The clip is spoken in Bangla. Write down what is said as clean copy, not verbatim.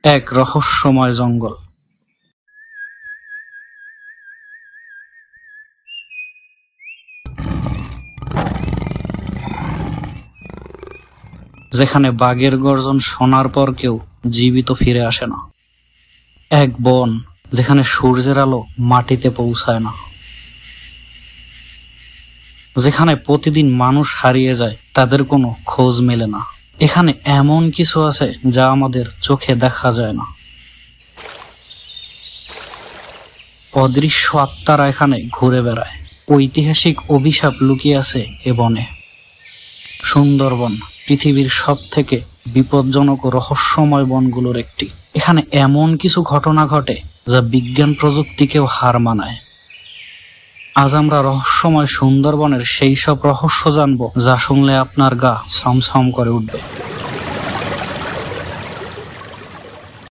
এক রহস্যময় জঙ্গল। যেখানে বাঘের গর্জন শোনার পর কেউ জীবিত ফিরে আসে না। এক বন যেখানে সূর্যের আলো মাটিতে পৌঁছায় না। যেখানে প্রতিদিন মানুষ হারিয়ে যায়, তাদের কোনো খোঁজ মেলে না। এখানে এমন কিছু আছে যা আমাদের চোখে দেখা যায় না। অদৃশ্য আত্মারা এখানে ঘুরে বেড়ায়। ঐতিহাসিক অভিশাপ লুকিয়ে আছে এ বনে। সুন্দরবন পৃথিবীর সব থেকে বিপজ্জনক ও রহস্যময় বনগুলোর একটি। এখানে এমন কিছু ঘটনা ঘটে যা বিজ্ঞান প্রযুক্তিকেও হার মানায়। আজ আমরা রহস্যময় সুন্দরবনের সেই সব রহস্য জানবো যা শুনলে আপনার গা ছমছম করে উঠবে।